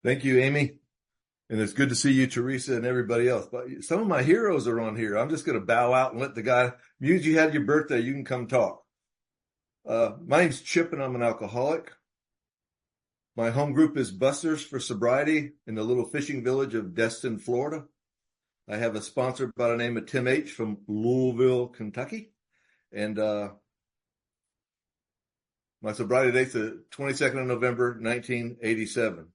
Thank you, Amy. And it's good to see you, Teresa, and everybody else. But some of my heroes are on here. I'm just going to bow out and let the guy, Muse, you had your birthday. You can come talk. My name's Chip, and I'm an alcoholic. My home group is Busters for Sobriety in the little fishing village of Destin, Florida. I have a sponsor by the name of Tim H. from Louisville, Kentucky. And my sobriety date's the 22nd of November, 1987.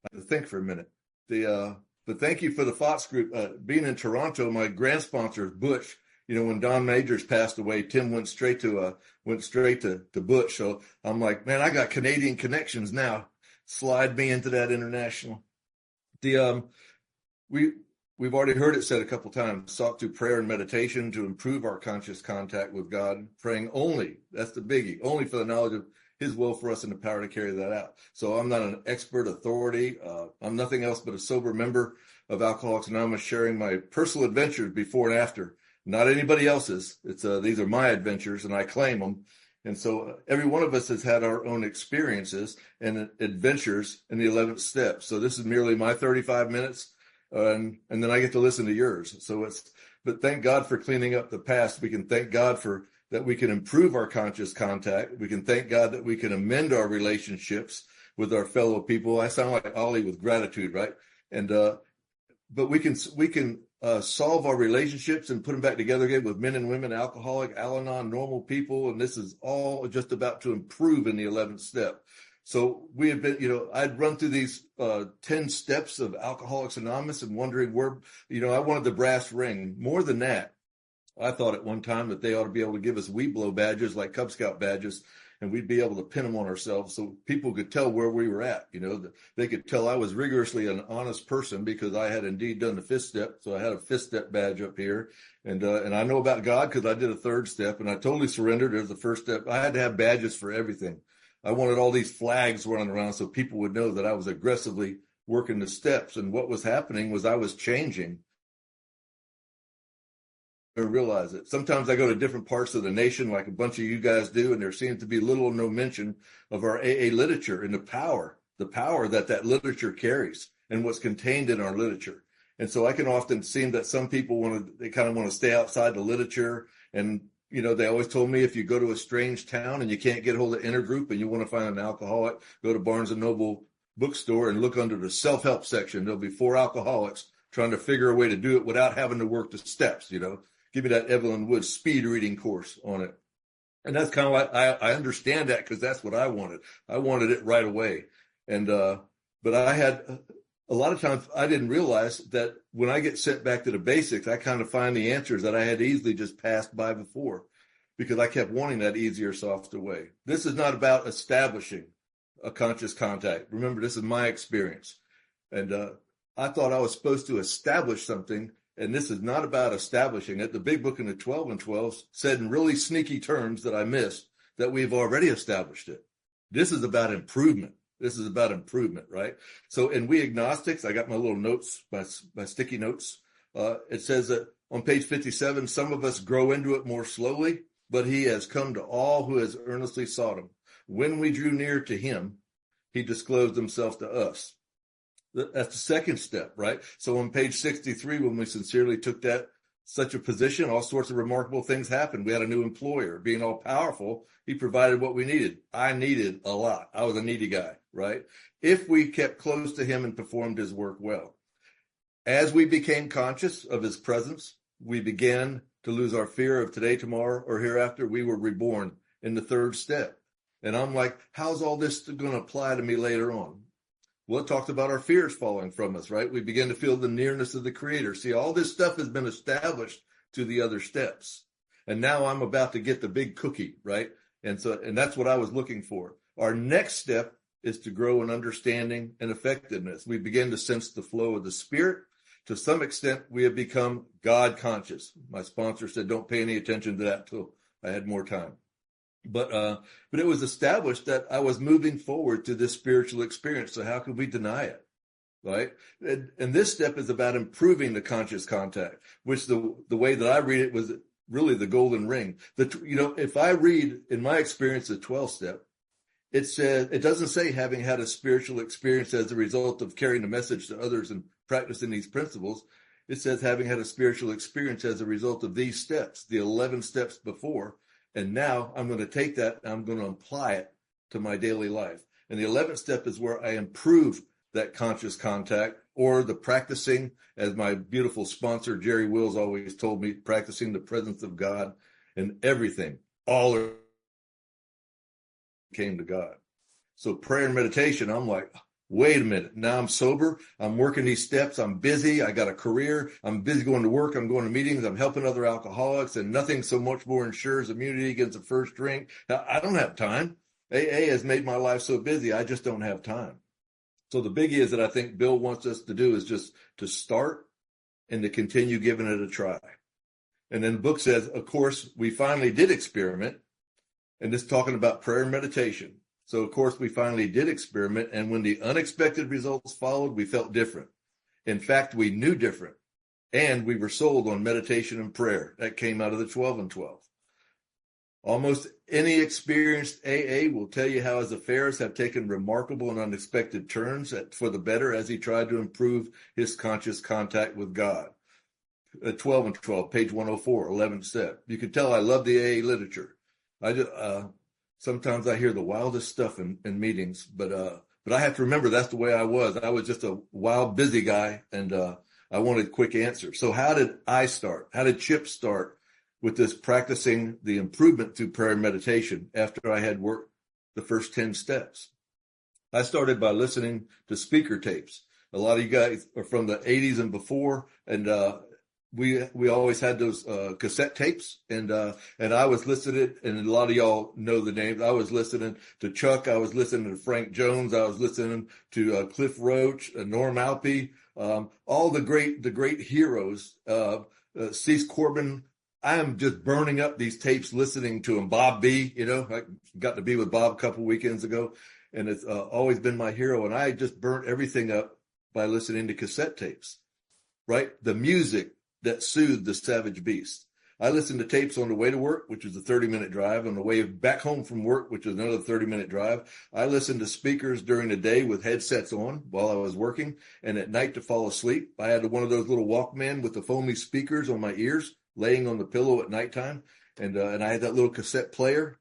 I have to think for a minute. But thank you for the FOTS group. Being in Toronto, my grand sponsor is Butch. You know, when Don Majors passed away, Tim went straight to Butch. So I'm like, man, I got Canadian connections now. Slide me into that international. We've already heard it said a couple times, sought through prayer and meditation to improve our conscious contact with God, praying only, that's the biggie, only for the knowledge of his will for us and the power to carry that out. So I'm not an expert authority. I'm nothing else but a sober member of Alcoholics Anonymous, sharing my personal adventures before and after, not anybody else's. These are my adventures, and I claim them. And so every one of us has had our own experiences and adventures in the 11th step. So this is merely my 35 minutes, and then I get to listen to yours. But thank God for cleaning up the past. We can thank God for that we can improve our conscious contact. We can thank God that we can amend our relationships with our fellow people. I sound like Ollie with gratitude, right? And but we can solve our relationships and put them back together again with men and women, alcoholic, Al-Anon, normal people, and this is all just about to improve in the 11th step. So we have been, I'd run through these 10 steps of Alcoholics Anonymous and wondering where, I wanted the brass ring. More than that, I thought at one time that they ought to be able to give us Weeblo badges like Cub Scout badges, and we'd be able to pin them on ourselves so people could tell where we were at. They could tell I was rigorously an honest person because I had indeed done the 5th step. So I had a 5th step badge up here, and I know about God because I did a 3rd step, and I totally surrendered as the 1st step. I had to have badges for everything. I wanted all these flags running around so people would know that I was aggressively working the steps, and what was happening was I was changing. Realize it. Sometimes I go to different parts of the nation like a bunch of you guys do, and there seems to be little or no mention of our AA literature and the power that literature carries and what's contained in our literature. And so I can often seem that some people they kind of want to stay outside the literature. And, they always told me if you go to a strange town and you can't get hold of Intergroup and you want to find an alcoholic, go to Barnes & Noble bookstore and look under the self-help section. There'll be 4 alcoholics trying to figure a way to do it without having to work the steps, Give me that Evelyn Wood speed reading course on it. And that's kind of like, I understand that because that's what I wanted. I wanted it right away. And, but I had a lot of times I didn't realize that when I get sent back to the basics, I kind of find the answers that I had easily just passed by before because I kept wanting that easier, softer way. This is not about establishing a conscious contact. Remember, this is my experience. And, I thought I was supposed to establish something. And this is not about establishing it. The big book in the 12 and 12 said in really sneaky terms that I missed that we've already established it. This is about improvement. Right? So, and we agnostics, I got my little notes, my sticky notes. It says that on page 57, some of us grow into it more slowly, but he has come to all who has earnestly sought him. When we drew near to him, he disclosed himself to us. That's the 2nd step, right? So on page 63, when we sincerely took such a position, all sorts of remarkable things happened. We had a new employer. Being all powerful, he provided what we needed. I needed a lot. I was a needy guy, right? If we kept close to him and performed his work well. As we became conscious of his presence, we began to lose our fear of today, tomorrow, or hereafter. We were reborn in the 3rd step. And I'm like, how's all this going to apply to me later on? Well, it talked about our fears falling from us, right? We begin to feel the nearness of the Creator. See, all this stuff has been established to the other steps. And now I'm about to get the big cookie, right? And that's what I was looking for. Our next step is to grow in understanding and effectiveness. We begin to sense the flow of the Spirit. To some extent, we have become God conscious. My sponsor said, don't pay any attention to that till I had more time. But it was established that I was moving forward to this spiritual experience. So how could we deny it, right? And this step is about improving the conscious contact, which the way that I read it was really the golden ring. If I read, in my experience, the 12th step, it says, it doesn't say having had a spiritual experience as a result of carrying the message to others and practicing these principles. It says having had a spiritual experience as a result of these steps, the 11 steps before. And now I'm going to take that and I'm going to apply it to my daily life. And the 11th step is where I improve that conscious contact, or the practicing, as my beautiful sponsor, Jerry Wills, always told me, practicing the presence of God in everything. All came to God. So prayer and meditation, I'm like, wait a minute. Now I'm sober. I'm working these steps. I'm busy. I got a career. I'm busy going to work. I'm going to meetings. I'm helping other alcoholics, and nothing so much more ensures immunity against the first drink. Now, I don't have time. AA has made my life so busy. I just don't have time. So the biggie is that I think Bill wants us to do is just to start and to continue giving it a try. And then the book says, of course, we finally did experiment, and this talking about prayer and meditation. So, of course, we finally did experiment, and when the unexpected results followed, we felt different. In fact, we knew different, and we were sold on meditation and prayer. That came out of the 12 and 12. Almost any experienced AA will tell you how his affairs have taken remarkable and unexpected turns for the better as he tried to improve his conscious contact with God. 12 and 12, page 104, 11th step. You can tell I love the AA literature. Sometimes I hear the wildest stuff in meetings, but I have to remember that's the way I was. I was just a wild, busy guy, and I wanted quick answers. So how did I start? How did Chip start with this practicing the improvement through prayer and meditation after I had worked the first 10 steps? I started by listening to speaker tapes. A lot of you guys are from the 80s and before, and we always had those cassette tapes, and I was listening, and a lot of y'all know the names. I was listening to Chuck. I was listening to Frank Jones. I was listening to Cliff Roach, Norm Alpe, all the great heroes. Cease Corbin. I am just burning up these tapes, listening to him. Bob B. I got to be with Bob a couple weekends ago, and it's always been my hero. And I just burnt everything up by listening to cassette tapes. Right, the music that soothed the savage beast. I listened to tapes on the way to work, which was a 30-minute drive, on the way back home from work, which was another 30-minute drive. I listened to speakers during the day with headsets on while I was working, and at night to fall asleep. I had one of those little Walkman with the foamy speakers on my ears, laying on the pillow at nighttime, and I had that little cassette player,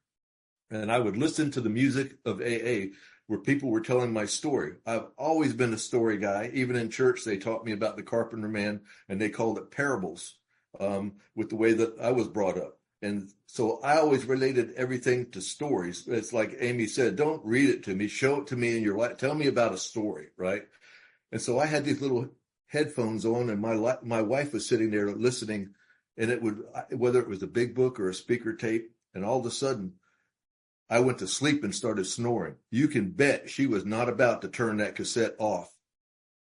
and I would listen to the music of AA, where people were telling my story. I've always been a story guy. Even in church, they taught me about the carpenter man, and they called it parables, with the way that I was brought up. And so I always related everything to stories. It's like Amy said, don't read it to me, show it to me in your life. Tell me about a story, right? And so I had these little headphones on, and my wife was sitting there listening, and it would, whether it was a big book or a speaker tape, and all of a sudden, I went to sleep and started snoring. You can bet she was not about to turn that cassette off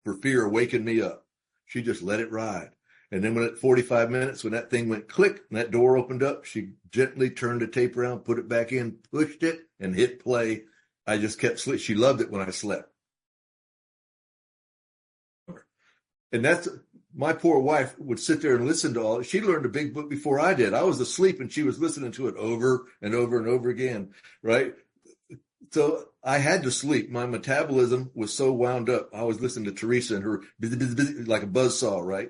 for fear of waking me up. She just let it ride. And then when at 45 minutes, when that thing went click and that door opened up, she gently turned the tape around, put it back in, pushed it, and hit play. I just kept sleeping. She loved it when I slept. And that's, my poor wife would sit there and listen to all. She learned a big book before I did. I was asleep and she was listening to it over and over and over again, right? So I had to sleep. My metabolism was so wound up. I was listening to Teresa and her like a buzzsaw, right?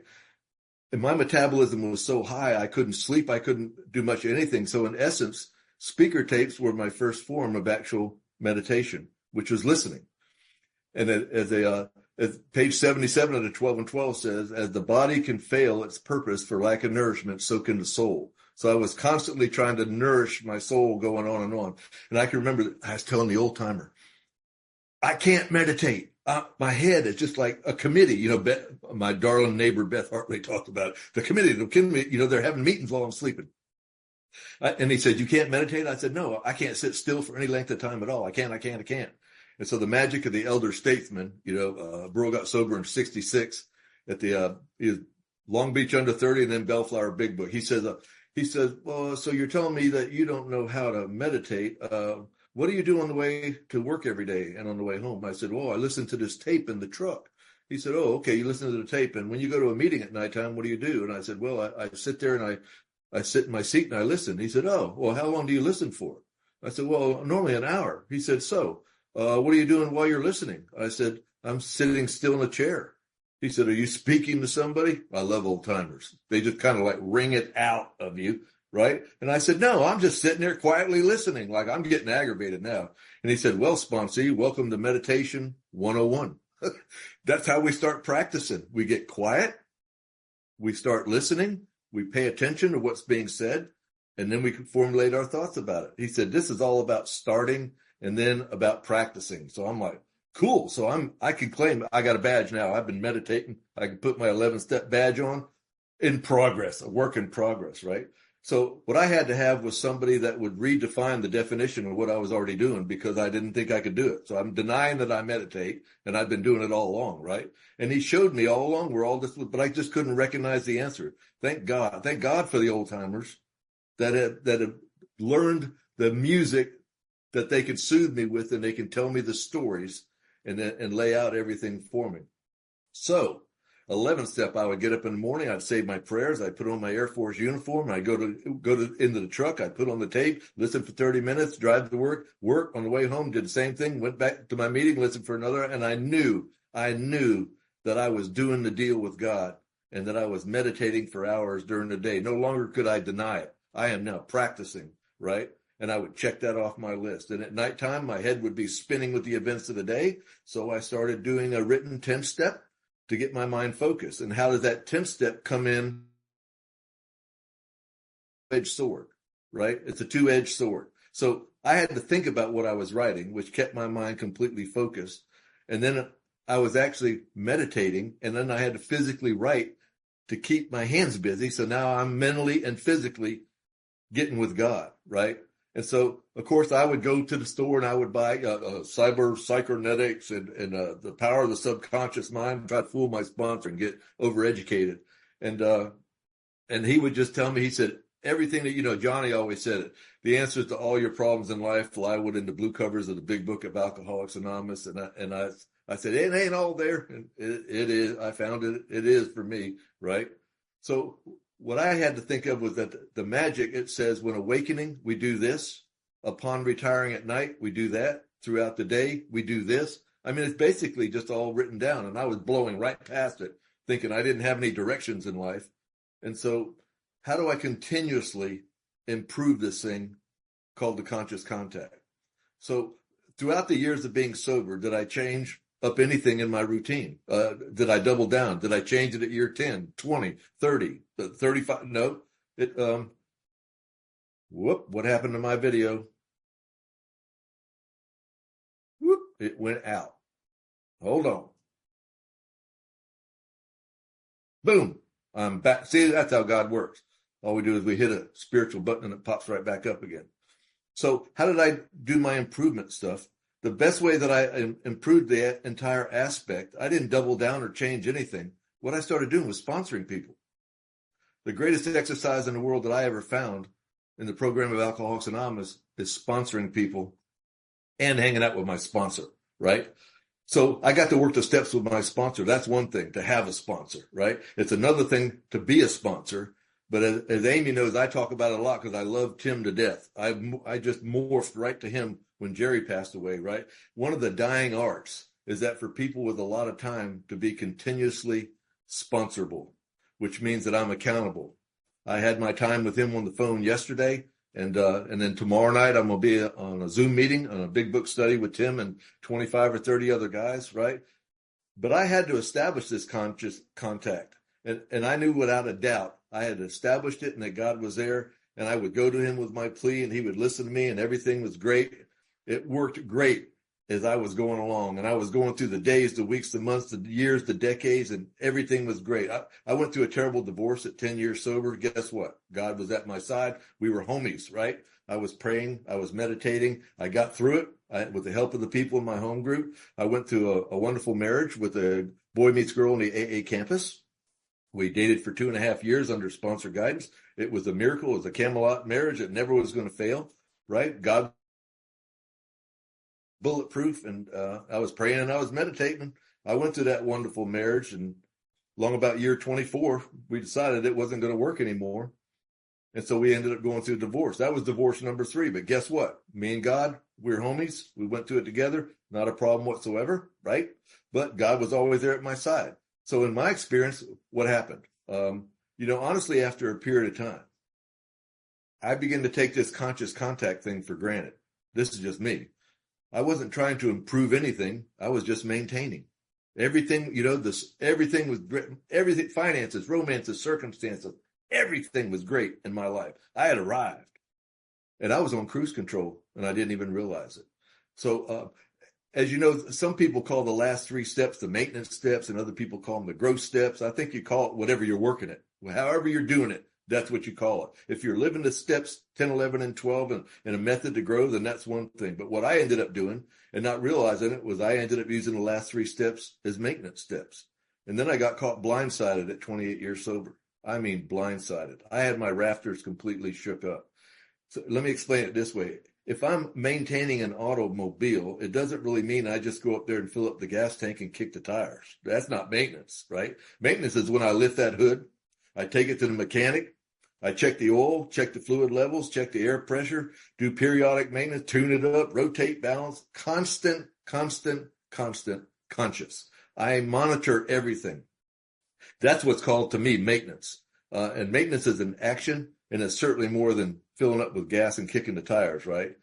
And my metabolism was so high, I couldn't sleep. I couldn't do much of anything. So in essence, speaker tapes were my first form of actual meditation, which was listening. And as page 77 of the 12 and 12 says, as the body can fail its purpose for lack of nourishment, so can the soul. So I was constantly trying to nourish my soul, going on and on. And I can remember that I was telling the old timer, I can't meditate. My head is just like a committee. My darling neighbor, Beth Hartley, talked about it. The committee, they're having meetings while I'm sleeping. And he said, you can't meditate? I said, no, I can't sit still for any length of time at all. I can't. And so the magic of the elder statesman, Burl got sober in 66 at the Long Beach Under 30 and then Bellflower Big Book. He says, well, so you're telling me that you don't know how to meditate. What do you do on the way to work every day and on the way home? I said, well, I listen to this tape in the truck. He said, oh, okay, you listen to the tape. And when you go to a meeting at nighttime, what do you do? And I said, well, I sit there and I sit in my seat and I listen. He said, oh, well, how long do you listen for? I said, well, normally an hour. He said, so what are you doing while you're listening? I said, I'm sitting still in a chair. He said, are you speaking to somebody? I love old timers. They just kind of like wring it out of you, right? And I said, no, I'm just sitting there quietly listening. Like, I'm getting aggravated now. And he said, well, sponsee, welcome to Meditation 101. That's how we start practicing. We get quiet. We start listening. We pay attention to what's being said. And then we can formulate our thoughts about it. He said, this is all about starting and then about practicing. So I'm like, cool. So I can claim I got a badge now. I've been meditating. I can put my 11-step badge on. In progress, a work in progress, right? So what I had to have was somebody that would redefine the definition of what I was already doing, because I didn't think I could do it. So I'm denying that I meditate, and I've been doing it all along, right? And he showed me all along where all this was, but I just couldn't recognize the answer. Thank God. Thank God for the old timers that have learned the music that they can soothe me with, and they can tell me the stories and lay out everything for me. So 11th step, I would get up in the morning, I'd say my prayers, I'd put on my Air Force uniform, I'd go into the truck, I'd put on the tape, listen for 30 minutes, drive to work on the way home, did the same thing, went back to my meeting, listened for another, and I knew that I was doing the deal with God and that I was meditating for hours during the day. No longer could I deny it. I am now practicing, right? And I would check that off my list. And at nighttime, my head would be spinning with the events of the day. So I started doing a written 10th step to get my mind focused. And how does that 10th step come in? Edged sword, right? It's a two-edged sword. So I had to think about what I was writing, which kept my mind completely focused. And then I was actually meditating, and then I had to physically write to keep my hands busy. So now I'm mentally and physically getting with God, right? And so, of course, I would go to the store and I would buy Cyber Cybernetics and The Power of the Subconscious Mind, try to fool my sponsor and get overeducated. And he would just tell me, he said, everything that, Johnny always said it, the answers to all your problems in life lie within the blue covers of the big book of Alcoholics Anonymous. And I said, it ain't all there. And it is. I found it. It is for me, right? So what I had to think of was that the magic, it says, when awakening, we do this. Upon retiring at night, we do that. Throughout the day, we do this. I mean, it's basically just all written down. And I was blowing right past it, thinking I didn't have any directions in life. And so how do I continuously improve this thing called the conscious contact? So throughout the years of being sober, did I change up anything in my routine? Did I double down? Did I change it at year 10, 20, 30, 35? No. What happened to my video? Whoop, it went out. Hold on. Boom, I'm back. See, that's how God works. All we do is we hit a spiritual button and it pops right back up again. So how did I do my improvement stuff? The best way that I improved the entire aspect, I didn't double down or change anything. What I started doing was sponsoring people. The greatest exercise in the world that I ever found in the program of Alcoholics Anonymous is sponsoring people and hanging out with my sponsor, right? So I got to work the steps with my sponsor. That's one thing, to have a sponsor, right? It's another thing to be a sponsor. But as Amy knows, I talk about it a lot because I love Tim to death. I just morphed right to him when Jerry passed away, right? One of the dying arts is that for people with a lot of time to be continuously sponsorable, which means that I'm accountable. I had my time with him on the phone yesterday, and then tomorrow night I'm going to be on a Zoom meeting on a big book study with Tim and 25 or 30 other guys, right? But I had to establish this conscious contact. And I knew without a doubt I had established it and that God was there, and I would go to him with my plea and he would listen to me and everything was great. It worked great as I was going along, and I was going through the days, the weeks, the months, the years, the decades, and everything was great. I went through a terrible divorce at 10 years sober. Guess what? God was at my side. We were homies, right? I was praying. I was meditating. I got through it with the help of the people in my home group. I went through a wonderful marriage with a boy meets girl on the AA campus. We dated for 2.5 years under sponsor guidance. It was a miracle. It was a Camelot marriage. It never was going to fail, right? God bulletproof. And I was praying and I was meditating. I went through that wonderful marriage, and long about year 24, we decided it wasn't going to work anymore. And so we ended up going through a divorce. That was divorce number 3. But guess what? Me and God, we're homies. We went through it together. Not a problem whatsoever, right? But God was always there at my side. So in my experience, what happened? Honestly, after a period of time, I began to take this conscious contact thing for granted. This is just me. I wasn't trying to improve anything. I was just maintaining. Everything, everything was great. Everything, finances, romances, circumstances, everything was great in my life. I had arrived and I was on cruise control and I didn't even realize it. So, as you know, some people call the last 3 steps the maintenance steps and other people call them the growth steps. I think you call it whatever you're working at. However you're doing it, that's what you call it. If you're living the steps 10, 11, and 12 and a method to grow, then that's one thing. But what I ended up doing and not realizing it was I ended up using the last 3 steps as maintenance steps. And then I got caught blindsided at 28 years sober. I mean, blindsided. I had my rafters completely shook up. So let me explain it this way. If I'm maintaining an automobile, it doesn't really mean I just go up there and fill up the gas tank and kick the tires. That's not maintenance, right? Maintenance is when I lift that hood, I take it to the mechanic, I check the oil, check the fluid levels, check the air pressure, do periodic maintenance, tune it up, rotate, balance, constant, conscious. I monitor everything. That's what's called to me maintenance. And maintenance is an action, and it's certainly more than filling up with gas and kicking the tires, right?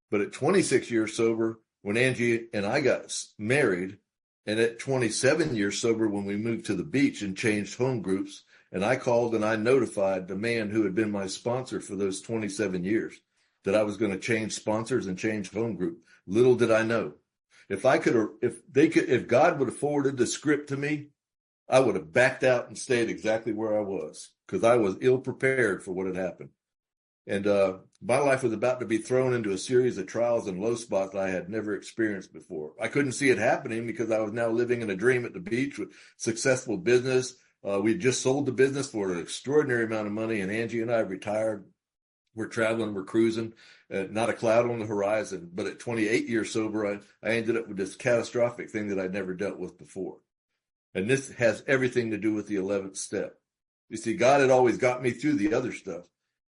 But at 26 years sober, when Angie and I got married, and at 27 years sober, when we moved to the beach and changed home groups, and I called and I notified the man who had been my sponsor for those 27 years that I was going to change sponsors and change home group. Little did I know. If God would have forwarded the script to me, I would have backed out and stayed exactly where I was because I was ill prepared for what had happened. And my life was about to be thrown into a series of trials and low spots I had never experienced before. I couldn't see it happening because I was now living in a dream at the beach with successful business. We just sold the business for an extraordinary amount of money, and Angie and I retired. We're traveling, we're cruising, not a cloud on the horizon. But at 28 years sober, I ended up with this catastrophic thing that I'd never dealt with before. And this has everything to do with the 11th step. You see, God had always got me through the other stuff,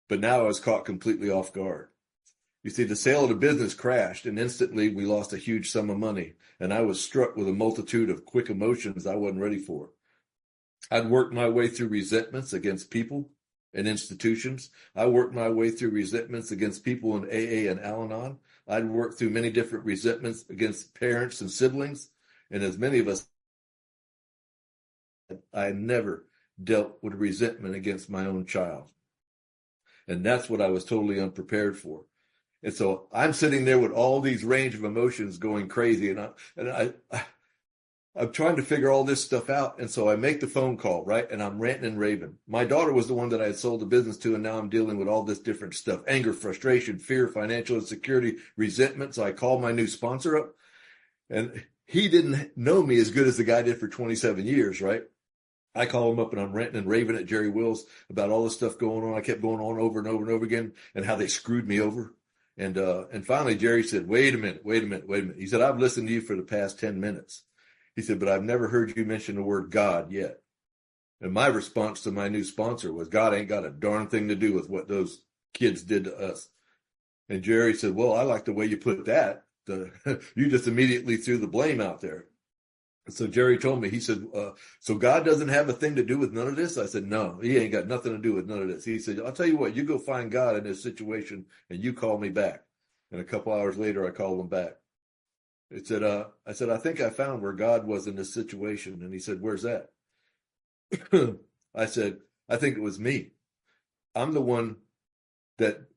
but now I was caught completely off guard. You see, the sale of the business crashed, and instantly we lost a huge sum of money, and I was struck with a multitude of quick emotions I wasn't ready for. I'd worked my way through resentments against people and institutions. I worked my way through resentments against people in AA and Al-Anon. I'd worked through many different resentments against parents and siblings, and as many of us, I never dealt with resentment against my own child. And that's what I was totally unprepared for. And so I'm sitting there with all these range of emotions going crazy, and I'm trying to figure all this stuff out. And so I make the phone call, right? And I'm ranting and raving. My daughter was the one that I had sold the business to, and now I'm dealing with all this different stuff: anger, frustration, fear, financial insecurity, resentment. So I called my new sponsor up, and he didn't know me as good as the guy did for 27 years, right? I call him up and I'm ranting and raving at Jerry Wills about all the stuff going on. I kept going on over and over and over again and how they screwed me over. And finally, Jerry said, wait a minute. He said, I've listened to you for the past 10 minutes. He said, but I've never heard you mention the word God yet. And my response to my new sponsor was, God ain't got a darn thing to do with what those kids did to us. And Jerry said, well, I like the way you put that. You just immediately threw the blame out there. So Jerry told me, he said, so God doesn't have a thing to do with none of this? I said, no, he ain't got nothing to do with none of this. He said, I'll tell you what, you go find God in this situation and you call me back. And a couple hours later, I called him back. I said, I think I found where God was in this situation. And he said, where's that? I said, I think it was me. I'm the one that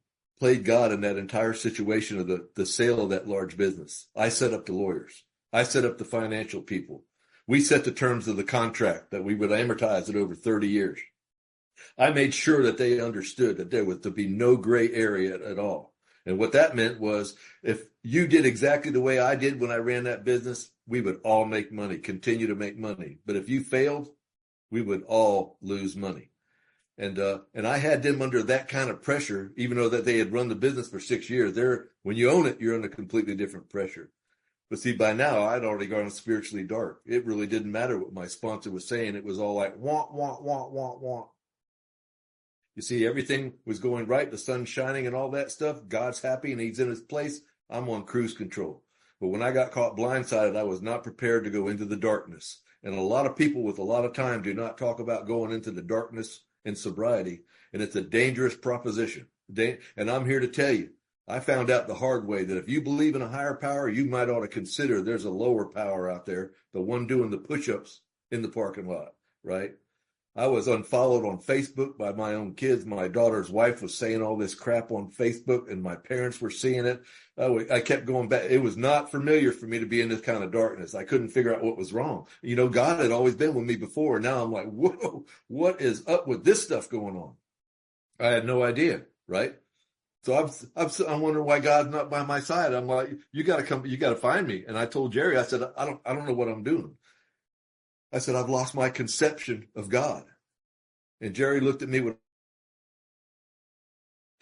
played God in that entire situation of the sale of that large business. I set up the lawyers. I set up the financial people. We set the terms of the contract that we would amortize it over 30 years. I made sure that they understood that there was to be no gray area at all. And what that meant was if you did exactly the way I did when I ran that business, we would all make money, continue to make money. But if you failed, we would all lose money. And I had them under that kind of pressure, even though that they had run the business for 6 years. When you own it, you're under completely different pressure. But see, by now, I'd already gone spiritually dark. It really didn't matter what my sponsor was saying. It was all like, want. You see, everything was going right, the sun's shining and all that stuff. God's happy and he's in his place. I'm on cruise control. But when I got caught blindsided, I was not prepared to go into the darkness. And a lot of people with a lot of time do not talk about going into the darkness in sobriety. And it's a dangerous proposition. And I'm here to tell you, I found out the hard way that if you believe in a higher power, you might ought to consider there's a lower power out there, the one doing the push-ups in the parking lot, right? I was unfollowed on Facebook by my own kids. My daughter's wife was saying all this crap on Facebook, and my parents were seeing it. I kept going back. It was not familiar for me to be in this kind of darkness. I couldn't figure out what was wrong. You know, God had always been with me before. Now I'm like, whoa, what is up with this stuff going on? I had no idea, right? So I'm wondering why God's not by my side. I'm like, you got to come, you got to find me. And I told Jerry, I said, I don't know what I'm doing. I said, I've lost my conception of God. And Jerry looked at me with,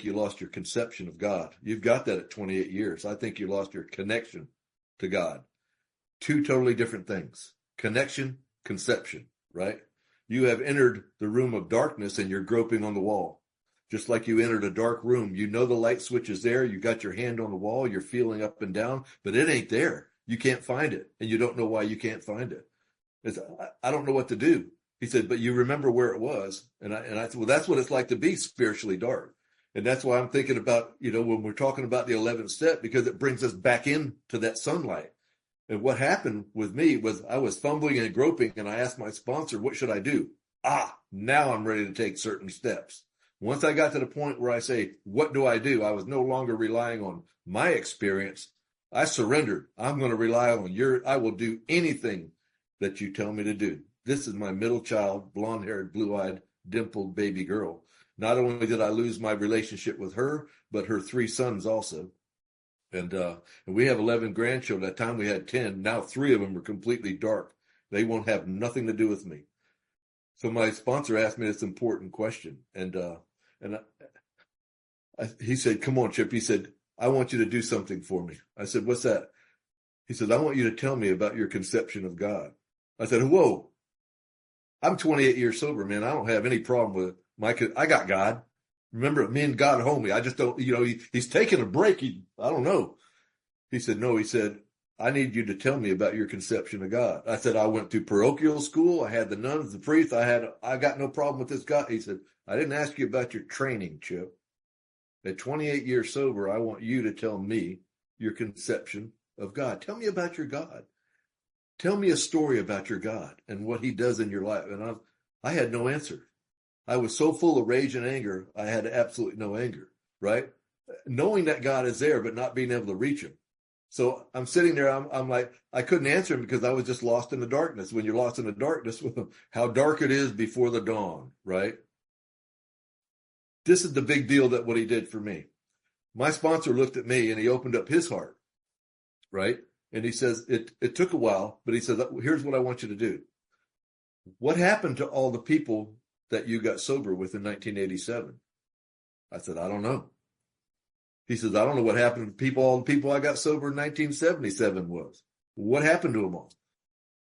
you lost your conception of God. You've got that at 28 years. I think you lost your connection to God. Two totally different things. Connection, conception, right? You have entered the room of darkness and you're groping on the wall. Just like you entered a dark room. You know the light switch is there. You got your hand on the wall. You're feeling up and down, but it ain't there. You can't find it. And you don't know why you can't find it. I don't know what to do. He said, but you remember where it was. And I said, well, that's what it's like to be spiritually dark. And that's why I'm thinking about, you know, when we're talking about the 11th step, because it brings us back into that sunlight. And what happened with me was I was fumbling and groping, and I asked my sponsor, what should I do? Now I'm ready to take certain steps. Once I got to the point where I say, what do? I was no longer relying on my experience. I surrendered. I'm going to rely on I will do anything that you tell me to do. This is my middle child, blonde-haired, blue-eyed, dimpled baby girl. Not only did I lose my relationship with her, but her 3 sons also. And we have 11 grandchildren. At the time we had 10. Now 3 of them are completely dark. They won't have nothing to do with me. So my sponsor asked me this important question. And he said, come on, Chip. He said, I want you to do something for me. I said, what's that? He said, I want you to tell me about your conception of God. I said, whoa, I'm 28 years sober, man. I don't have any problem with it. I got God. Remember, me and God homie. I just don't, you know, he's taking a break. I don't know. He said, no, he said, I need you to tell me about your conception of God. I said, I went to parochial school. I had the nuns, the priests. I got no problem with this God. He said, I didn't ask you about your training, Chip. At 28 years sober, I want you to tell me your conception of God. Tell me about your God. Tell me a story about your God and what he does in your life. And I had no answer. I was so full of rage and anger, I had absolutely no anger, right? Knowing that God is there, but not being able to reach him. So I'm sitting there, I'm like, I couldn't answer him because I was just lost in the darkness. When you're lost in the darkness, how dark it is before the dawn, right? This is the big deal that what he did for me. My sponsor looked at me and he opened up his heart, right? And he says, it took a while, but he says, here's what I want you to do. What happened to all the people that you got sober with in 1987? I said, I don't know. He says, I don't know what happened to all the people I got sober in 1977 was. What happened to them all?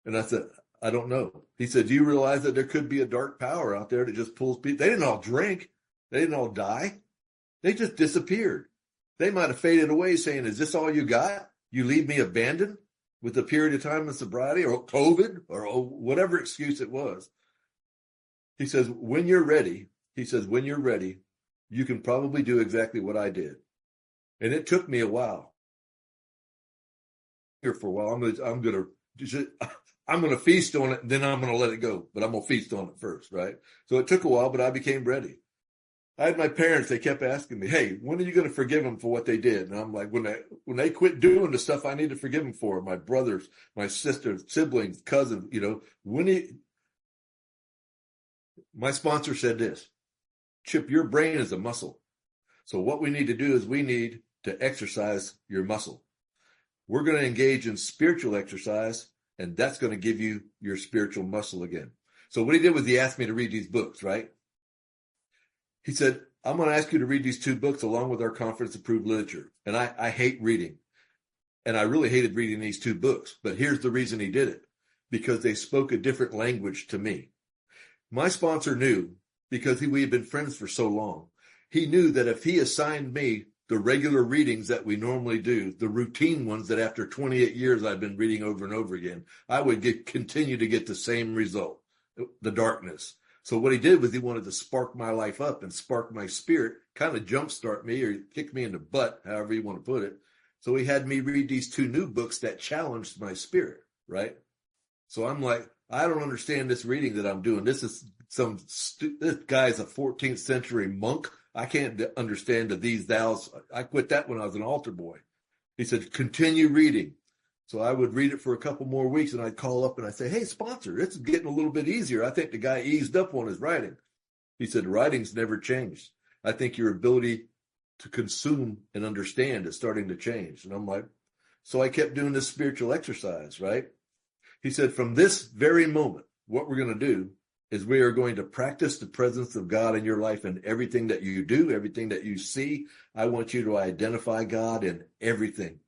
And I said, I don't know. He said, do you realize that there could be a dark power out there that just pulls people? They didn't all drink. They didn't all die. They just disappeared. They might have faded away saying, is this all you got? You leave me abandoned with a period of time of sobriety or COVID or whatever excuse it was. He says, when you're ready, you can probably do exactly what I did. And it took me a while. Here for a while, I'm going to feast on it, then I'm going to let it go. But I'm going to feast on it first, right? So it took a while, but I became ready. I had my parents, they kept asking me, hey, when are you going to forgive them for what they did? And I'm like, when they quit doing the stuff I need to forgive them for, my brothers, my sisters, siblings, cousins, my sponsor said this, Chip, your brain is a muscle. So what we need to do is we need to exercise your muscle. We're going to engage in spiritual exercise, and that's going to give you your spiritual muscle again. So what he did was he asked me to read these books, right? He said, I'm going to ask you to read these 2 books along with our conference-approved literature. And I hate reading. And I really hated reading these 2 books. But here's the reason he did it. Because they spoke a different language to me. My sponsor knew because we had been friends for so long. He knew that if he assigned me the regular readings that we normally do, the routine ones that after 28 years I've been reading over and over again, I would continue to get the same result, the darkness. So what he did was he wanted to spark my life up and spark my spirit, kind of jumpstart me or kick me in the butt, however you want to put it. So he had me read these 2 new books that challenged my spirit, right? So I'm like, I don't understand this reading that I'm doing. This is this guy's a 14th century monk. I can't understand the these thous. I quit that when I was an altar boy. He said, continue reading. So I would read it for a couple more weeks and I'd call up and I'd say, hey, sponsor, it's getting a little bit easier. I think the guy eased up on his writing. He said, writing's never changed. I think your ability to consume and understand is starting to change. And I'm like, so I kept doing this spiritual exercise, right? He said, from this very moment, what we're going to do is we are going to practice the presence of God in your life and everything that you do, everything that you see. I want you to identify God in everything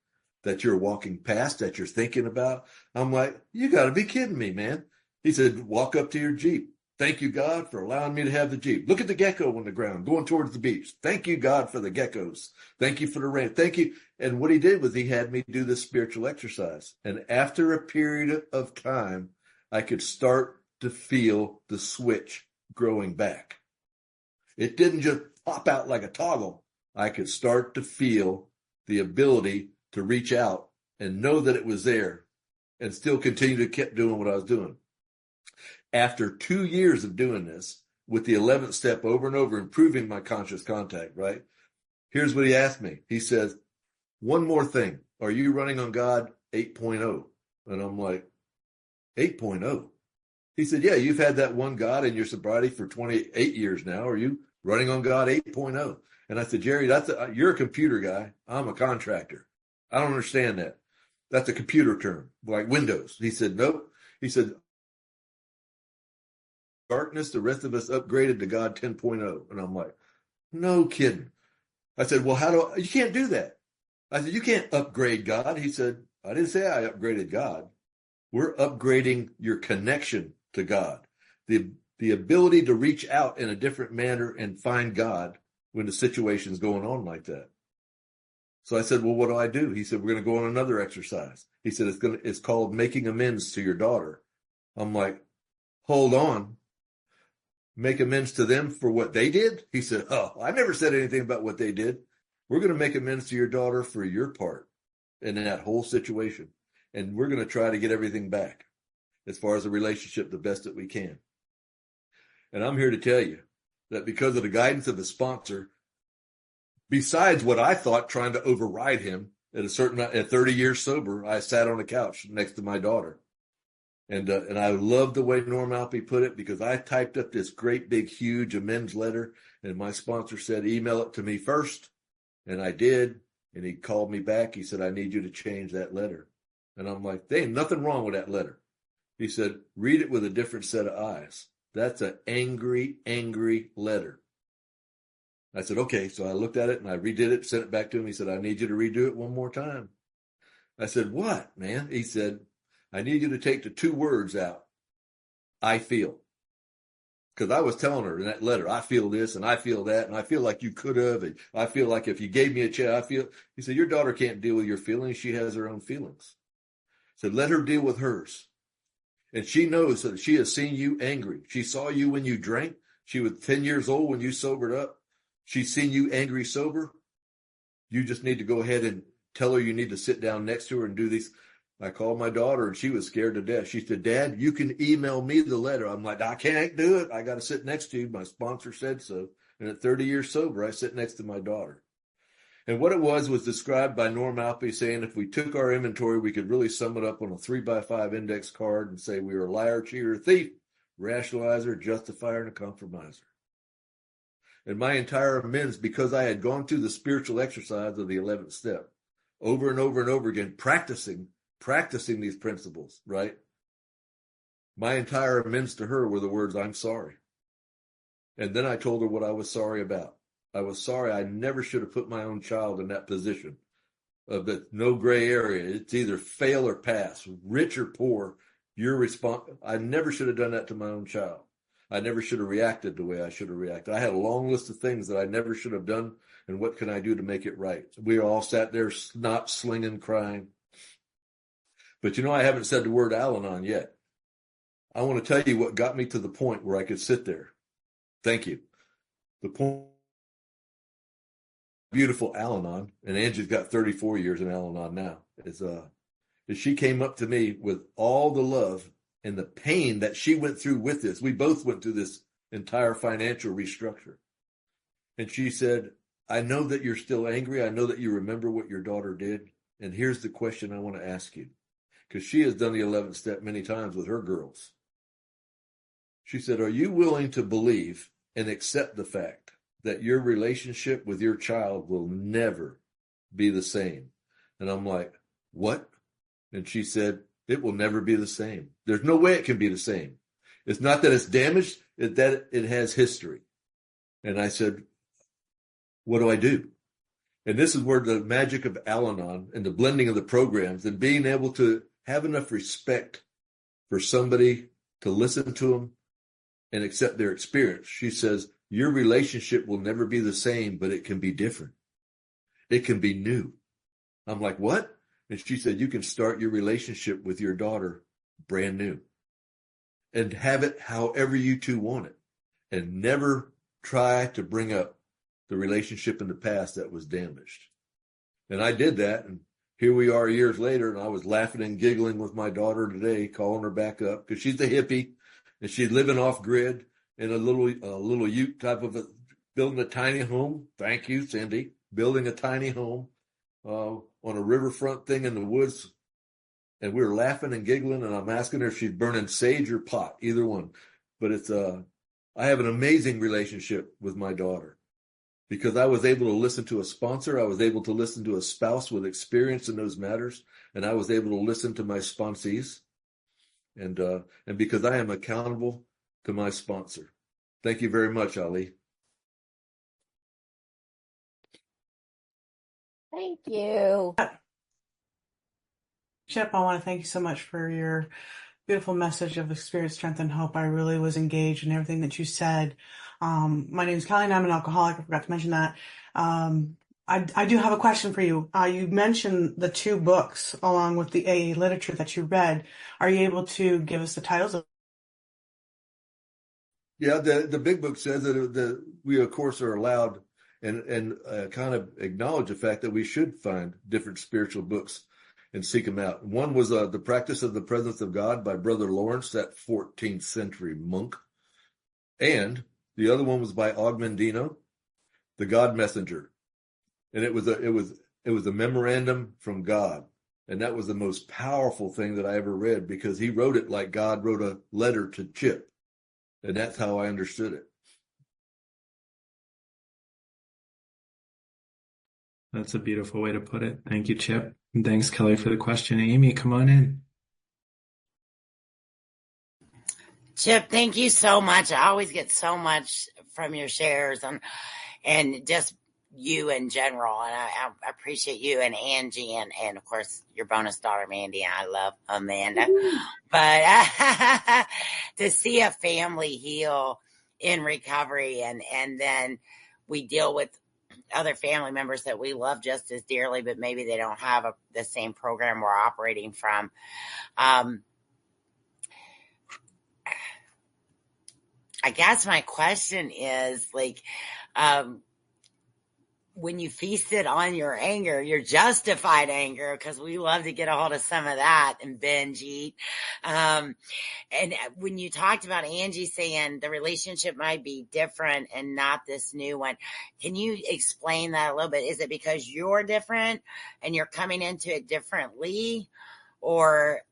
that you're walking past, that you're thinking about. I'm like, you got to be kidding me, man. He said, walk up to your Jeep. Thank you, God, for allowing me to have the Jeep. Look at the gecko on the ground going towards the beach. Thank you, God, for the geckos. Thank you for the rain. Thank you. And what he did was he had me do this spiritual exercise. And after a period of time, I could start to feel the switch growing back. It didn't just pop out like a toggle. I could start to feel the ability to reach out and know that it was there and still continue to keep doing what I was doing. After 2 years of doing this, with the 11th step over and over, improving my conscious contact, right? Here's what he asked me. He says, one more thing. Are you running on God 8.0? And I'm like, 8.0? He said, yeah, you've had that one God in your sobriety for 28 years now. Are you running on God 8.0? And I said, Jerry, you're a computer guy. I'm a contractor. I don't understand that. That's a computer term, like Windows. He said, nope. He said, darkness, the rest of us upgraded to God 10.0. And I'm like, no kidding. I said, well, you can't do that. I said, you can't upgrade God. He said, I didn't say I upgraded God. We're upgrading your connection to God. The ability to reach out in a different manner and find God when the situation's going on like that. So I said, well, what do I do? He said, we're going to go on another exercise. He said, it's called making amends to your daughter. I'm like, hold on. Make amends to them for what they did? He said, oh, I never said anything about what they did. We're going to make amends to your daughter for your part in that whole situation. And we're going to try to get everything back as far as the relationship the best that we can. And I'm here to tell you that because of the guidance of the sponsor, besides what I thought trying to override him at 30 years sober, I sat on a couch next to my daughter. And I love the way Norm Alpe put it, because I typed up this great big huge amends letter and my sponsor said, email it to me first. And I did. And he called me back. He said, I need you to change that letter. And I'm like, there ain't nothing wrong with that letter. He said, read it with a different set of eyes. That's an angry, angry letter. I said, okay. So I looked at it and I redid it, sent it back to him. He said, I need you to redo it one more time. I said, what, man? He said, I need you to take the 2 words out. I feel. Because I was telling her in that letter, I feel this and I feel that, and I feel like you could have, and I feel like if you gave me a chance, I feel. He said, your daughter can't deal with your feelings. She has her own feelings. He said, let her deal with hers. And she knows that she has seen you angry. She saw you when you drank. She was 10 years old when you sobered up. She's seen you angry sober. You just need to go ahead and tell her you need to sit down next to her and do these. I called my daughter and she was scared to death. She said, Dad, you can email me the letter. I'm like, I can't do it. I got to sit next to you. My sponsor said so. And at 30 years sober, I sit next to my daughter. And what it was described by Norm Alpe saying, if we took our inventory, we could really sum it up on a 3x5 index card and say we were a liar, cheater, thief, rationalizer, justifier, and a compromiser. And my entire amends, because I had gone through the spiritual exercise of the 11th step over and over and over again, practicing these principles, right? My entire amends to her were the words, I'm sorry. And then I told her what I was sorry about. I was sorry I never should have put my own child in that position of the no gray area. It's either fail or pass, rich or poor. You're responsible. I never should have done that to my own child. I never should have reacted the way I should have reacted. I had a long list of things that I never should have done, and what can I do to make it right? We all sat there snot slinging, crying. But I haven't said the word Al-Anon yet. I want to tell you what got me to the point where I could sit there. Thank you. The point, beautiful Al-Anon, and Angie's got 34 years in Al-Anon now, is she came up to me with all the love and the pain that she went through with this. We both went through this entire financial restructure. And she said, I know that you're still angry. I know that you remember what your daughter did. And here's the question I want to ask you, because she has done the 11th step many times with her girls. She said, are you willing to believe and accept the fact that your relationship with your child will never be the same? And I'm like, what? And she said, it will never be the same. There's no way it can be the same. It's not that it's damaged, it's that it has history. And I said, what do I do? And this is where the magic of Al-Anon and the blending of the programs and being able to have enough respect for somebody to listen to them and accept their experience. She says, your relationship will never be the same, but it can be different. It can be new. I'm like, what? And she said, you can start your relationship with your daughter brand new and have it however you two want it, and never try to bring up the relationship in the past that was damaged. And I did that. And here we are years later, and I was laughing and giggling with my daughter today, calling her back up because she's a hippie and she's living off grid in a little ute type of building a tiny home. Thank you, Cindy. Building a tiny home on a riverfront thing in the woods. And we were laughing and giggling, and I'm asking her if she's burning sage or pot, either one. But I have an amazing relationship with my daughter because I was able to listen to a sponsor. I was able to listen to a spouse with experience in those matters. And I was able to listen to my sponsees. And because I am accountable to my sponsor. Thank you very much, Ali. Thank you. Chip, I want to thank you so much for your beautiful message of experience, strength, and hope. I really was engaged in everything that you said. My name is Kelly, and I'm an alcoholic. I forgot to mention that. I do have a question for you. You mentioned the 2 books along with the AA literature that you read. Are you able to give us the titles of? Yeah, the big book says that we, of course, are allowed and kind of acknowledge the fact that we should find different spiritual books and seek them out. One was The Practice of the Presence of God by Brother Lawrence, that 14th century monk. And the other one was by Augmendino, The God Messenger. And it was a memorandum from God. And that was the most powerful thing that I ever read because he wrote it like God wrote a letter to Chip. And that's how I understood it. That's a beautiful way to put it. Thank you, Chip. And thanks, Kelly, for the question. Amy, come on in. Chip, thank you so much. I always get so much from your shares and just you in general. And I appreciate you and Angie and of course your bonus daughter, Mandy. I love Amanda. But to see a family heal in recovery and then we deal with other family members that we love just as dearly, but maybe they don't have the same program we're operating from. I guess my question is when you feasted on your anger, your justified anger, because we love to get a hold of some of that and binge eat. And when you talked about Angie saying the relationship might be different and not this new one, can you explain that a little bit? Is it because you're different and you're coming into it differently? Or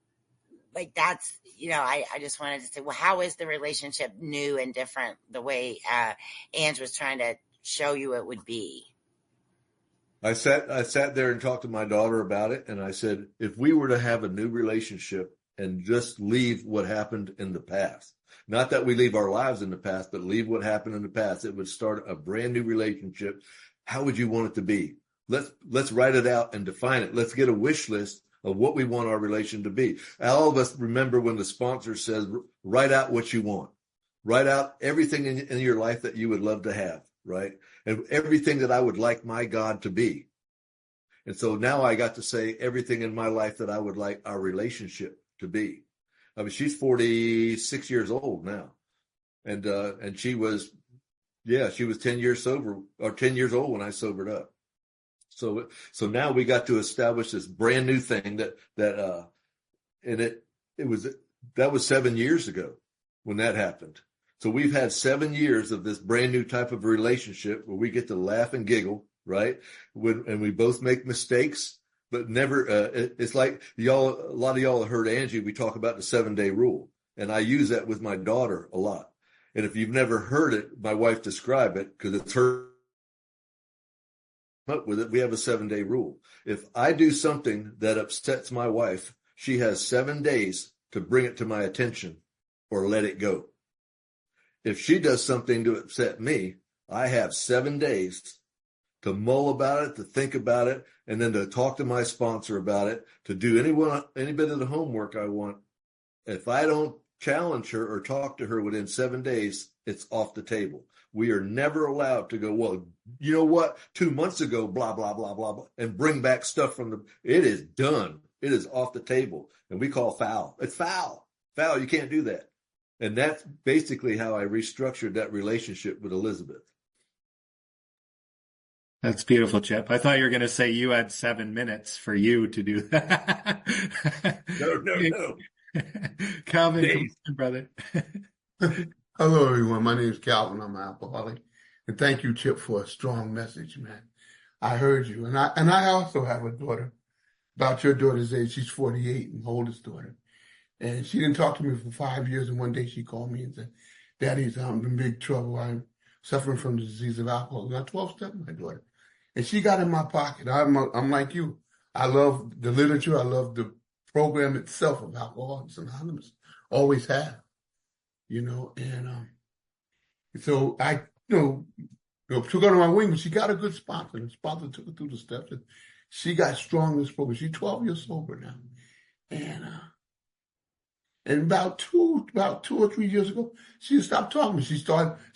that's, I just wanted to say, well, how is the relationship new and different the way Ange was trying to show you it would be? I sat there and talked to my daughter about it, and I said, if we were to have a new relationship and just leave what happened in the past, not that we leave our lives in the past, but leave what happened in the past, it would start a brand new relationship. How would you want it to be? Let's write it out and define it. Let's get a wish list of what we want our relation to be. All of us remember when the sponsor says, write out what you want. Write out everything in your life that you would love to have, right? And everything that I would like my God to be. And so now I got to say everything in my life that I would like our relationship to be. I mean, she's 46 years old now. And she was 10 years sober, or 10 years old when I sobered up. So now we got to establish this brand new thing that was 7 years ago when that happened. So we've had 7 years of this brand new type of relationship where we get to laugh and giggle, right? And we both make mistakes, but never, it's like a lot of y'all have heard Angie, we talk about the 7-day rule. And I use that with my daughter a lot. And if you've never heard it, my wife describe it, because it's her up with it. We have a 7-day rule. If I do something that upsets my wife, she has 7 days to bring it to my attention or let it go. If she does something to upset me, I have 7 days to mull about it, to think about it, and then to talk to my sponsor about it, to do any bit of the homework I want. If I don't challenge her or talk to her within 7 days, it's off the table. We are never allowed to go, well, you know what, 2 months ago, blah, blah, blah, blah, blah, and bring back stuff it is done. It is off the table. And we call foul. It's foul. Foul. You can't do that. And that's basically how I restructured that relationship with Elizabeth. That's beautiful, Chip. I thought you were going to say you had 7 minutes for you to do that. No. Calvin, come on, brother. Hello, everyone. My name is Calvin. I'm an alcoholic. And thank you, Chip, for a strong message, man. I heard you. And I also have a daughter, about your daughter's age. She's 48, my oldest daughter. And she didn't talk to me for 5 years. And one day she called me and said, Daddy, I'm in big trouble. I'm suffering from the disease of alcohol. And I 12-stepped my daughter. And she got in my pocket. I'm like you. I love the literature. I love the program itself of Alcoholics Anonymous. Always have, and so I, took her under my wing, but she got a good sponsor. The sponsor took her through the steps, and she got strong in this program. She's 12 years sober now, and about two or 3 years ago, she stopped talking. She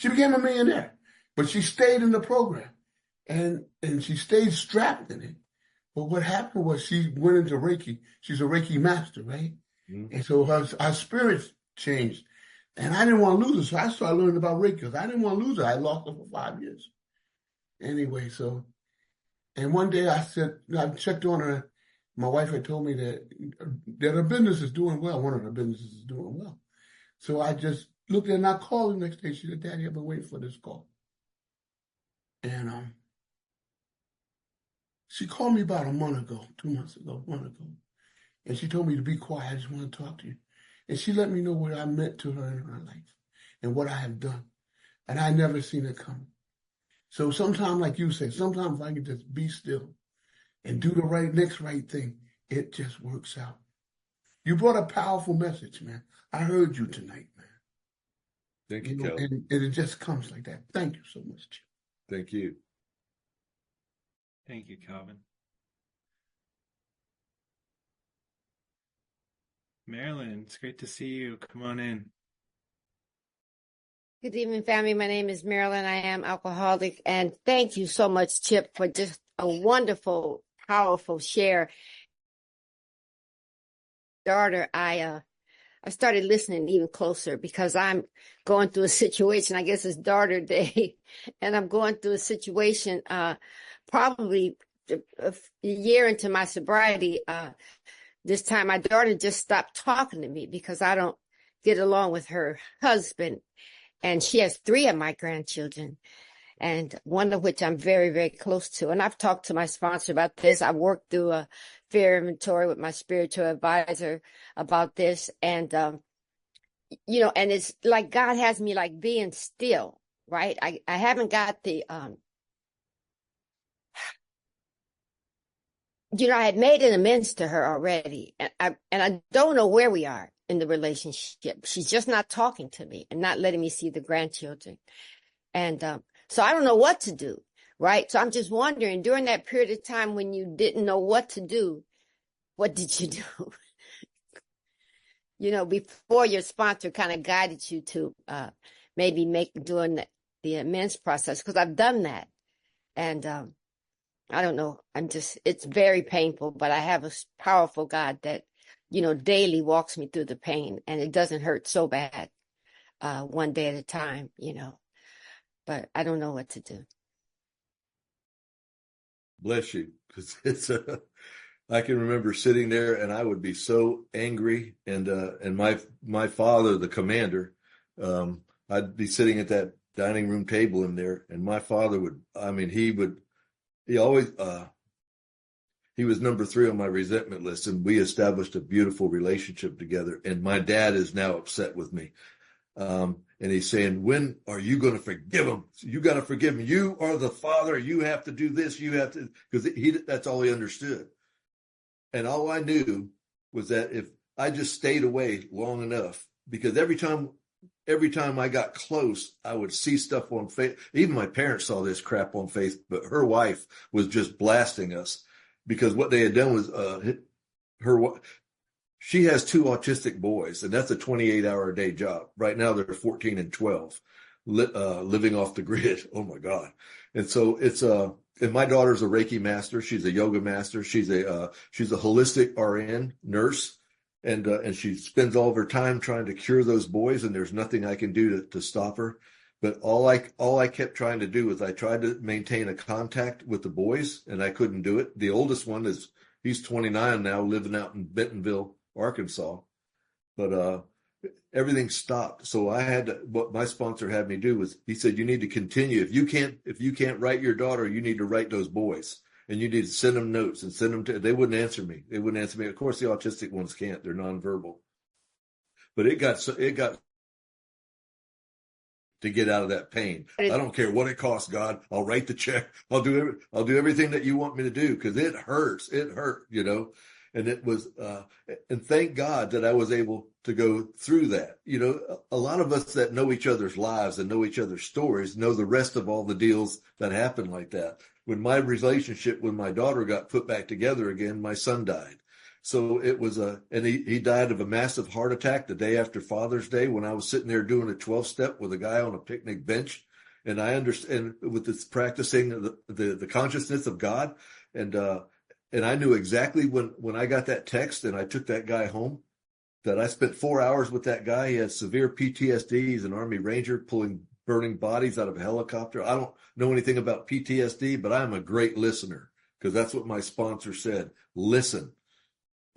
became a millionaire, but she stayed in the program, and she stayed strapped in it. But what happened was she went into Reiki. She's a Reiki master, right? Mm-hmm. And so her spirit changed. And I didn't want to lose her. So I started learning about Reiki because I didn't want to lose her. I lost her for 5 years. Anyway, and one day I checked on her. My wife had told me that her business is doing well. One of her businesses is doing well. So I just looked at her and I called her the next day. She said, Daddy, I've been waiting for this call. And she called me about 2 months ago, and she told me to be quiet. I just want to talk to you. And she let me know what I meant to her in her life and what I have done. And I never seen it coming. So sometimes, like you said, sometimes I can just be still and do the next right thing. It just works out. You brought a powerful message, man. I heard you tonight, man. Thank you, Calvin. And it just comes like that. Thank you so much, Chip. Thank you. Thank you, Calvin. Marilyn, it's great to see you. Come on in. Good evening, family. My name is Marilyn. I am alcoholic. And thank you so much, Chip, for just a wonderful, powerful share. Daughter, I started listening even closer because I'm going through a situation. I guess it's daughter day. And I'm going through a situation, probably a year into my sobriety. This time my daughter just stopped talking to me because I don't get along with her husband. And she has 3 of my grandchildren, and one of which I'm very, very close to. And I've talked to my sponsor about this. I worked through a fear inventory with my spiritual advisor about this. And, and it's like God has me like being still, right? I haven't got the, I had made an amends to her already. And I don't know where we are in the relationship. She's just not talking to me and not letting me see the grandchildren. And so I don't know what to do, right? So I'm just wondering, during that period of time when you didn't know what to do, what did you do? Before your sponsor kind of guided you to maybe doing the amends process, because I've done that. And I don't know. It's very painful, but I have a powerful God that, daily walks me through the pain, and it doesn't hurt so bad, one day at a time, but I don't know what to do. Bless you. 'Cause I can remember sitting there and I would be so angry, and my father, the commander, I'd be sitting at that dining room table in there, and my father he was number 3 on my resentment list, and we established a beautiful relationship together. And my dad is now upset with me. And he's saying, when are you going to forgive him? You got to forgive him. You are the father. You have to do this. You have to, because that's all he understood. And all I knew was that if I just stayed away long enough, because every time I got close, I would see stuff on Facebook. Even my parents saw this crap on Facebook, but her wife was just blasting us, because what they had done was she has 2 autistic boys, and that's a 28-hour-a-day job. Right now, they're 14 and 12, living off the grid. Oh my God! And so and my daughter's a Reiki master. She's a yoga master. She's a holistic RN nurse, and she spends all of her time trying to cure those boys. And there's nothing I can do to stop her. But all I kept trying to do was I tried to maintain a contact with the boys, and I couldn't do it. The oldest one he's 29 now, living out in Bentonville, Arkansas. But everything stopped. So what my sponsor had me do was, he said, you need to continue. If you can't write your daughter, you need to write those boys, and you need to send them notes and send them they wouldn't answer me. Of course, the autistic ones can't, they're nonverbal. But it got to get out of that pain. I don't care what it costs, God. I'll write the check. I'll do everything that you want me to do, because it hurts. It hurt, And it was, and thank God that I was able to go through that. A lot of us that know each other's lives and know each other's stories know the rest of all the deals that happen like that. When my relationship with my daughter got put back together again, my son died. So it was and he died of a massive heart attack the day after Father's Day, when I was sitting there doing a 12-step with a guy on a picnic bench. And I understand with this practicing the consciousness of God. And I knew exactly when I got that text and I took that guy home, that I spent 4 hours with that guy. He had severe PTSD. He's an Army Ranger pulling burning bodies out of a helicopter. I don't know anything about PTSD, but I'm a great listener, because that's what my sponsor said. Listen.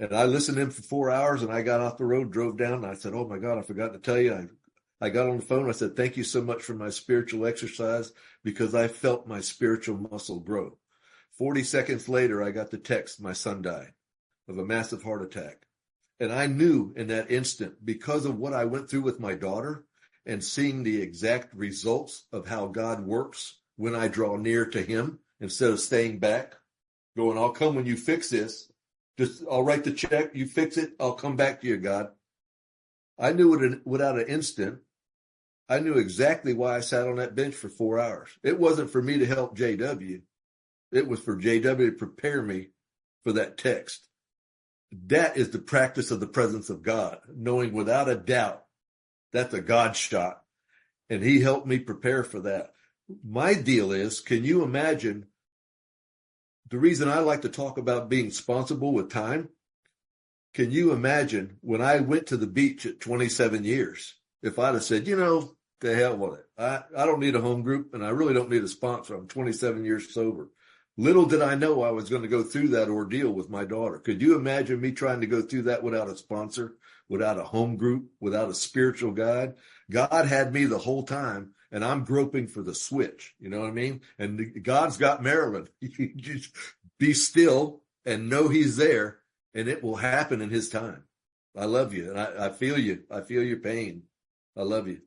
And I listened to him for 4 hours, and I got off the road, drove down, and I said, oh my God, I forgot to tell you. I got on the phone. I said, thank you so much for my spiritual exercise, because I felt my spiritual muscle grow. 40 seconds later, I got the text, my son died of a massive heart attack. And I knew in that instant, because of what I went through with my daughter and seeing the exact results of how God works when I draw near to him, instead of staying back, going, I'll come when you fix this. I'll write the check, you fix it, I'll come back to you, God. I knew without an instant, I knew exactly why I sat on that bench for 4 hours. It wasn't for me to help JW. It was for JW to prepare me for that text. That is the practice of the presence of God, knowing without a doubt that's a God shot. And he helped me prepare for that. My deal is, can you imagine? The reason I like to talk about being responsible with time, can you imagine when I went to the beach at 27 years, if I'd have said, the hell with it. I don't need a home group, and I really don't need a sponsor. I'm 27 years sober. Little did I know I was going to go through that ordeal with my daughter. Could you imagine me trying to go through that without a sponsor, without a home group, without a spiritual guide? God had me the whole time, and I'm groping for the switch. You know what I mean? And God's got Marilyn. You just be still and know he's there, and it will happen in his time. I love you, and I feel you. I feel your pain. I love you.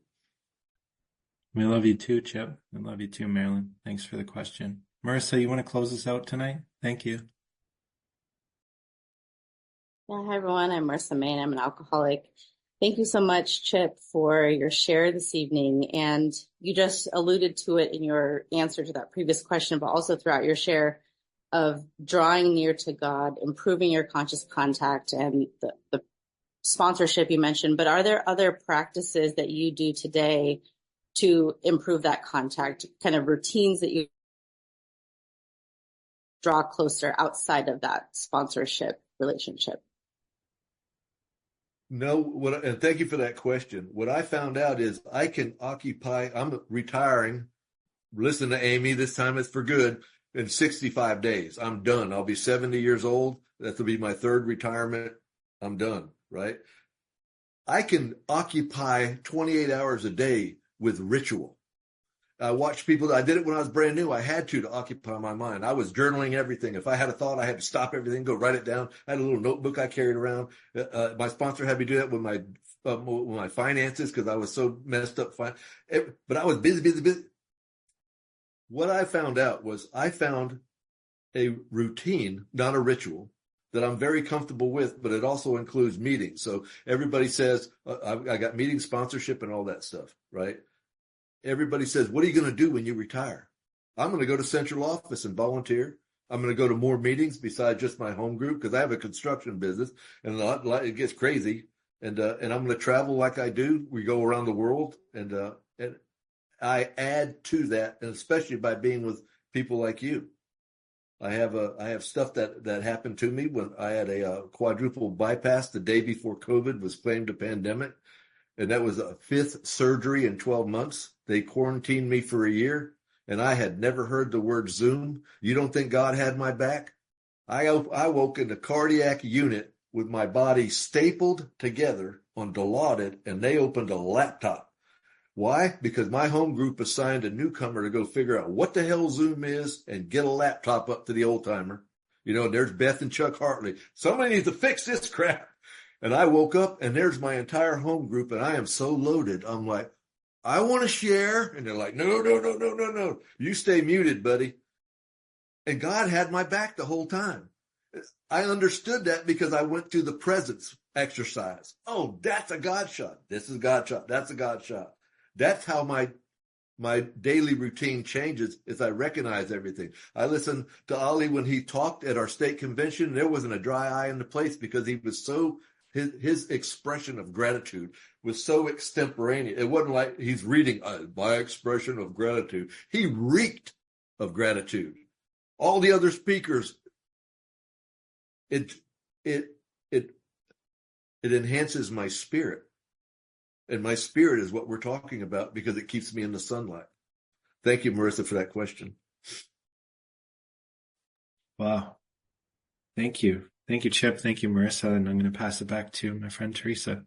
We love you too, Chip. I love you too, Marilyn. Thanks for the question. Marissa, you want to close us out tonight? Thank you. Yeah, hi everyone. I'm Marissa Main. I'm an alcoholic. Thank you so much, Chip, for your share this evening. And you just alluded to it in your answer to that previous question, but also throughout your share of drawing near to God, improving your conscious contact, and the sponsorship you mentioned. But are there other practices that you do today to improve that contact, kind of routines that you draw closer outside of that sponsorship relationship? No, and thank you for that question. What I found out is I can occupy, I'm retiring, listen to Amy, this time it's for good, in 65 days. I'm done. I'll be 70 years old. That'll be my third retirement. I'm done, right? I can occupy 28 hours a day with ritual. I watched people. I did it when I was brand new. I had to occupy my mind. I was journaling everything. If I had a thought, I had to stop everything, go write it down. I had a little notebook I carried around. My sponsor had me do that with my finances because I was so messed up. But I was busy. What I found out was I found a routine, not a ritual, that I'm very comfortable with, but it also includes meetings. So everybody says, I got meeting sponsorship and all that stuff, right? Everybody says, what are you going to do when you retire? I'm going to go to central office and volunteer. I'm going to go to more meetings besides just my home group because I have a construction business and it gets crazy. And I'm going to travel like I do. We go around the world and I add to that, and especially by being with people like you. I have stuff that happened to me when I had a quadruple bypass the day before COVID was claimed a pandemic. And that was a 5th surgery in 12 months. They quarantined me for a year, and I had never heard the word Zoom. You don't think God had my back? I woke in the cardiac unit with my body stapled together on Dilaudid, and they opened a laptop. Why? Because my home group assigned a newcomer to go figure out what the hell Zoom is and get a laptop up to the old timer. You know, there's Beth and Chuck Hartley. Somebody needs to fix this crap. And I woke up and there's my entire home group and I am so loaded. I'm like, I want to share. And they're like, no. You stay muted, buddy. And God had my back the whole time. I understood that because I went through the presence exercise. Oh, that's a God shot. This is a God shot. That's a God shot. That's how my daily routine changes as I recognize everything. I listened to Ali when he talked at our state convention. There wasn't a dry eye in the place because he was so, his expression of gratitude was so extemporaneous. It wasn't like he's reading my expression of gratitude. He reeked of gratitude. All the other speakers, it enhances my spirit. And my spirit is what we're talking about because it keeps me in the sunlight. Thank you, Marissa, for that question. Wow. Thank you. Thank you, Chip. Thank you, Marissa. And I'm going to pass it back to my friend Teresa.